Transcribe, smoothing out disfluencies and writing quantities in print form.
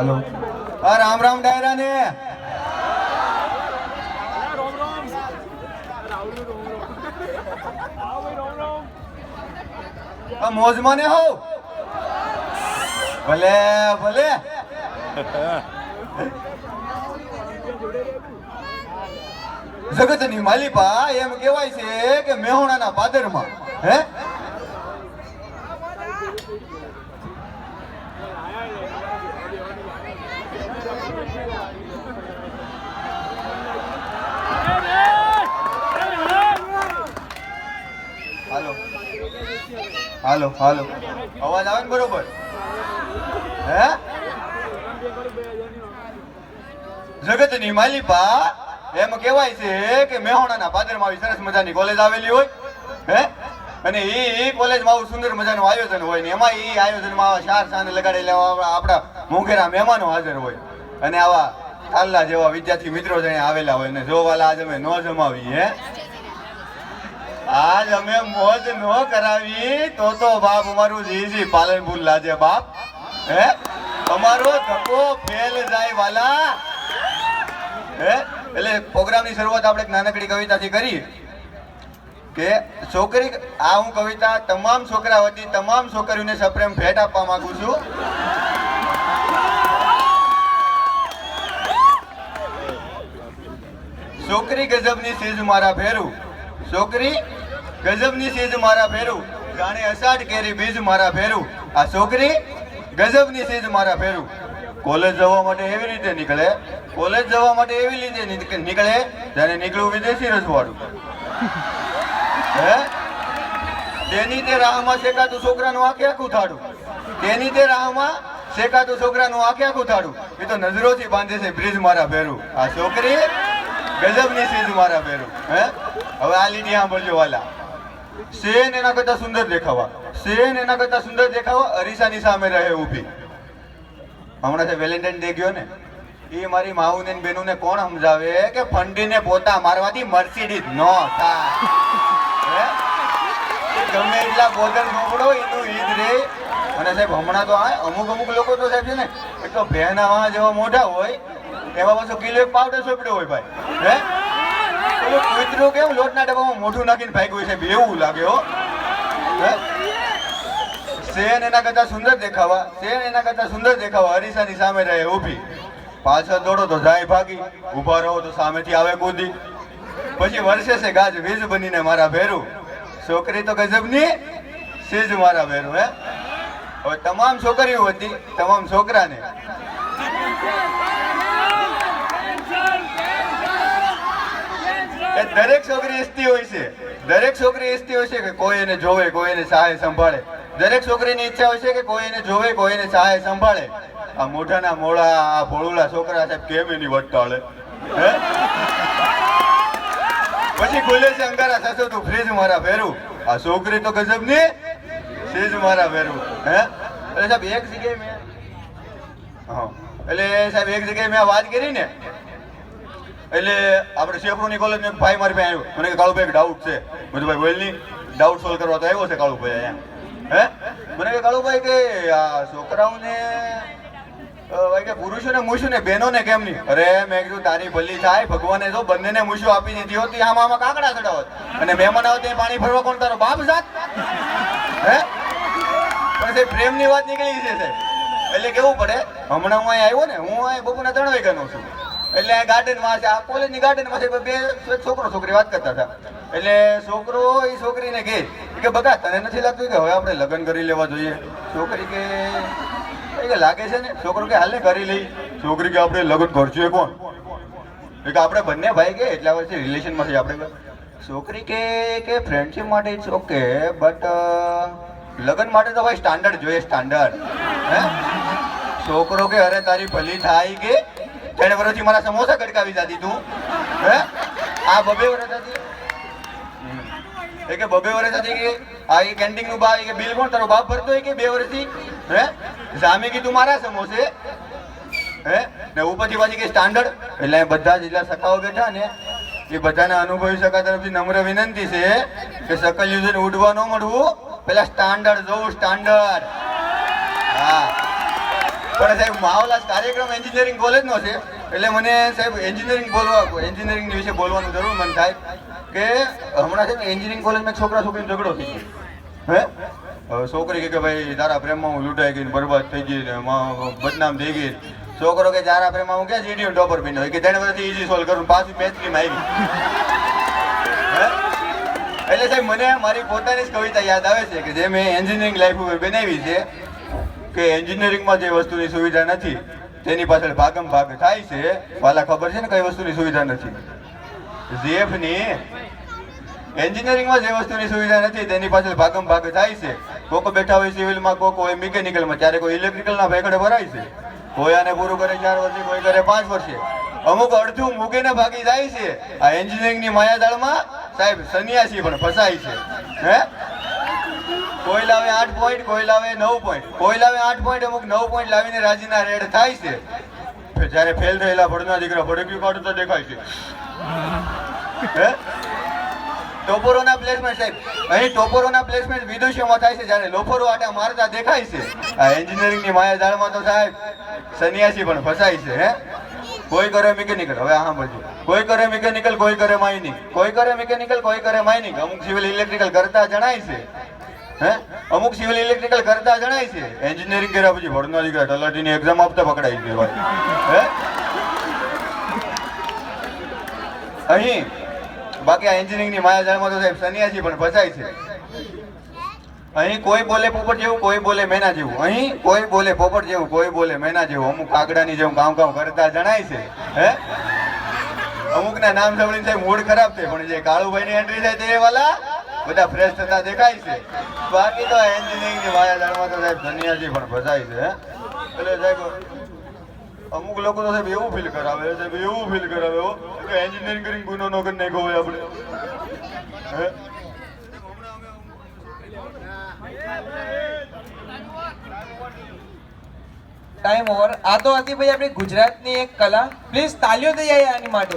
Hello Ram Ram डायरा ने मौज माने हो भले भले जगतनी मालिपा एम कहेवाय छे के मेहोणाना पादरमा हे હાલો હાલો હાલો અવાજ આવે ને બરોબર હે જગતની માલિપા એમ કહેવાય છે કે મેહોણાના પાદરમાં આવી સરસ મજાની કોલેજ આવેલી હોય હે અને એ કોલેજમાં આવું સુંદર મજાનું આયોજન હોય ને એમાં એ આયોજનમાં શાર શાન લગાડેલા આપણા મોંઘેરા મહેમાનો હાજર હોય અને આવા તાલ્લા જેવા વિદ્યાર્થી મિત્રો જઈને આવેલા હોય ને જોવાલા આજ અમે ન જમાવી હે આજ અમે મોજ નો કરાવી તો બાપ અમારું જીજી પાલનપુર લાજે બાપ હે અમારો ધક્કો ફેલ જાય વાલા હે એટલે પ્રોગ્રામની શરૂઆત આપણે એક નાનકડી કવિતાથી કરી કે છોકરી આ હું કવિતા તમામ છોકરા વતી તમામ છોકરીઓને સપ્રેમ ભેટ આપવા માંગુ છું છોકરી ગજબની સીજ મારા ફેરું છોકરી ગજબની સીજ મારા ફેરું જાણે અષાઢ કેરી બીજ મારા ફેરું આ છોકરી ગજબની સીજ મારા ફેરું કોલેજ જવા માટે એવી રીતે નીકળે કોલેજ જવા માટે એવી રીતે નીકળે જાણે નીકળ્યું વિદેશી રજવાડું હે તેની તે રાહમાં શેકાતું છોકરાનું આંખે આખું થાડું તેની તે રાહમાં શેકાતું છોકરાનું આંખે આખું થાડું એ તો નજરોથી બાંધે છે બ્રિજ મારા ફેરું આ છોકરી ગજબની સીજ મારા ફેરું હે હવે આ લીટી સાંભળજો વાલા સેન એના કરતા સુંદર દેખાવા સેન એના કરતા સુંદર દેખાવા અરીસાની સામે રહે ઊભી હમણાં જે વેલેન્ટાઇન ડે ગયો ને એ મારી માઉને બેનુને કોણ સમજાવે કે ફંડીને પોતા મારવાથી મર્સિડીઝ ન થાય ગમે એટલા બોદર મોકળો એનું ઈદ રે અને સાહેબ હમણાં તો અમુક લોકો તો સાહેબ છે ને એક તો ભેના વાહ જેવા મોઢા હોય એમાં પાછો કિલો એક પાવડર સોપડ્યો હોય ભાઈ હે પેલું કૂતરું કેમ લોટના ડબ્બામાં મોઢું નાખીને ભાગ્યું છે એવું લાગે હો સેન એના કરતા સુંદર દેખાવા સેન એના કરતા સુંદર દેખાવા અરીસાની સામે રહે ઊભી પાછળ દોડો તો જાય ભાગી ઊભા રહો તો સામેથી આવે કૂદી પછી વર્ષે છે ગાજ વીજ બનીને મારા ભેરું છોકરી તો ગજબની સીજ મારા ભેરું હે હવે તમામ છોકરીઓ હતી તમામ છોકરાને દરેક છોકરી ઈચ્છતી હોય છે દરેક છોકરી ઈચ્છતી હોય છે કે કોઈ એને જોવે કોઈ એને સહાય સંભાળે દરેક છોકરીની ઈચ્છા હોય છે કે કોઈ એને જોવે કોઈ એને સહાય સંભાળે આ મોઢાના મોડા આ ભોળુલા છોકરા સાહેબ કેમ એની વટાળે હે પછી ખુલે છે અંગારા સાસુ તું ફ્રીજ મારા ફેરું આ છોકરી તો ગજબની સીજ મારા ફેરું હે એટલે સાહેબ એક જગ્યાએ મેં એટલે સાહેબ એક જગ્યાએ મેં વાત કરી ને એટલે આપણે શેપરોની કોલેજનો એક ભાઈ મારી પાસે આવ્યો મને કે કાળુભાઈ એક ડાઉટ છે બધું ભાઈ બોલ નહીં ડાઉટ સોલ્વ કરવા તો આવ્યો છે કાળુભાઈ અહીંયા હે મને કે કાળુભાઈ કે આ છોકરાઓને કે પુરુષોને મૂછું ને બહેનોને કેમ નહીં અરે મેં કીધું તારી ભલી થાય ભગવાને જો બંનેને મૂછું આપી દીધી હોતી આમાં કાકડા ચડાવત અને મહેમાન આવે ત્યાં પાણી ભરવા કોણ તારો બાપ જાત હે પણ સાહેબ પ્રેમની વાત નીકળી છે સાહેબ એટલે કેવું પડે હમણાં હું અહીંયા આવ્યો ને હું અહીંયા બપોરના 3 વાગ્યાનો છું એટલે આ ગાર્ડનમાં છે આ કોલેજની ગાર્ડનમાં બે છોકરો છોકરી વાત કરતા હતા એટલે છોકરો એ છોકરીને કે બકા તને નથી લાગતું કે હવે આપણે લગ્ન કરી લેવા જોઈએ છોકરી કે લાગે છે ને છોકરો કે હાલ ને કરી લઈ છોકરી કે આપણે લગ્ન કરશું કોણ કે આપણે બંને ભાઈ કે એટલા વર્ષે રિલેશનમાં છે આપણે છોકરી કે ફ્રેન્ડશિપ માટે ઇટ્સ ઓકે બટ લગ્ન માટે તો ભાઈ સ્ટાન્ડર્ડ જોઈએ સ્ટાન્ડર્ડ હે છોકરો કે અરે તારી ભલી થાય કે 3 વર્ષથી મારા સમોસા ગટકાવી જતી તું હે આ 2 વર્ષ હતી કે 2 વર્ષ હતી કે આ કેન્ટીન નું બા કે બિલ કોણ તારો બાપ ભરતો હોય કે 2 વર્ષથી હે જામી કીધું મારા સમોસે હે ને ઉપરથી પાછી કે સ્ટાન્ડર્ડ એટલે બધા જેટલા સખાઓ બેઠા ને એ બધાના અનુભવી સખા તરફથી નમ્ર વિનંતી છે કે સકલ યુઝર ઉડવા ન મળવું પેલા સ્ટાન્ડર્ડ જોવું સ્ટાન્ડર્ડ હા પણ સાહેબ માવલાસ કાર્યક્રમ એન્જિનિયરિંગ કોલેજનો છે એટલે મને સાહેબ એન્જિનિયરિંગ વિશે બોલવાનું જરૂર મન થાય કે હમણાં છે ને એન્જિનિયરિંગ કોલેજમાં છોકરા છોકરીનો ઝઘડો થઈ ગયો હે હવે છોકરી કે ભાઈ તારા પ્રેમમાં હું લૂંટાઈ ગઈ બરબાદ થઈ ગઈ ને બદનામ થઈ ગઈ છોકરો કે તારા પ્રેમમાં હું ક્યાં જીડીઓ ટોપર બન્યો કે તેને બધાથી ઈઝી સોલ્વ કરું પાછું મેથ્સમાં આવી એટલે સાહેબ મને મારી પોતાની જ કવિતા યાદ આવે છે કે જે મેં એન્જિનિયરિંગ લાઈફ બનાવી છે કે એન્જિનિયરિંગમાં જે વસ્તુની સુવિધા નથી તેની પાછળ ભાગમ ભાગ થાય છે વાલા ખબર છે ને કઈ વસ્તુની સુવિધા નથી જીએફની એન્જિનિયરિંગમાં જે વસ્તુની સુવિધા નથી તેની પાછળ ભાગમ ભાગ થાય છે કોક બેઠા હોય સિવિલમાં કોક હોય મિકેનિકલમાં ત્યારે કોઈ ઇલેક્ટ્રિકલના ભેખડે ભરાય છે કોઈ આને પૂરું કરે 4 વર્ષે કોઈ કરે 5 વર્ષે અમુક અડધું મૂકીને ભાગી જાય છે આ એન્જિનિયરિંગની માયાજાળમાં સાહેબ સન્યાસી પણ ફસાય છે હે કોઈ લાવે 8 પોઈન્ટ કોઈ લાવે 9 પોઈન્ટ કોઈ લાવે 8 પોઈન્ટ અમુક 9 પોઈન્ટ લાવીને રાજીના રેડ થાય છે જ્યારે ફેલ થયેલા ભણના દીકરા ભડક્યું કાઢતા દેખાય છે હે ટોપરોના પ્લેસમેન્ટ સાહેબ અહીં ટોપરોના પ્લેસમેન્ટ વિદેશોમાં થાય છે જ્યારે લોફરો આટા મારતા દેખાય છે આ એન્જિનિયરિંગની માયાજાળમાં તો સાહેબ સન્યાસી પણ ફસાય છે હે કોઈ કરે મિકેનિકલ હવે હા બધું કોઈ કરે મિકેનિકલ કોઈ કરે માઇનિંગ કોઈ કરે મિકેનિકલ કોઈ કરે માઇનિંગ અમુક સિવિલ ઇલેક્ટ્રિકલ કરતા જણાય છે હે અમુક સિવિલ ઇલેક્ટ્રિકલ કરતા જણાય છે એન્જિનિયરિંગ કર્યા પછી ભણના દીકરા તલાટીની એક્ઝામ આપતા પકડાઈ છે ભાઈ હે અહીં બાકી આ એન્જિનિયરિંગની માયાજાળમાં તો સાહેબ સન્યાસી પણ ફસાય છે અહીં કોઈ બોલે પોપટ જેવું કોઈ બોલે મેના જેવું અહીં કોઈ બોલે પોપટ જેવું કોઈ બોલે મેના જેવું અમુક કાગડાની જેવું કામ કરતા જણાય છે હે અમુકના નામ સાંભળીને સાહેબ મૂડ ખરાબ થાય પણ જે કાળુભાઈની એન્ટ્રી થાય તે વાલા બધા ફ્રેશ થતા દેખાય છે બાકી તો એન્જિનિયરિંગની માયાજાળમાં તો સાહેબ સન્યાસી પણ ફસાય છે એટલે સાહેબ અમુક લોકો તો સાહેબ એવું ફીલ કરાવે કે એન્જિનિયરિંગ કરીને ગુનો ન કરી નાખ્યો હોય આપણે હે ટાઈમ ઓવર. આ તો હતી ભાઈ આપણી ગુજરાતની એક કલા. પ્લીઝ તાલીઓ થઈ જાય આની માટે.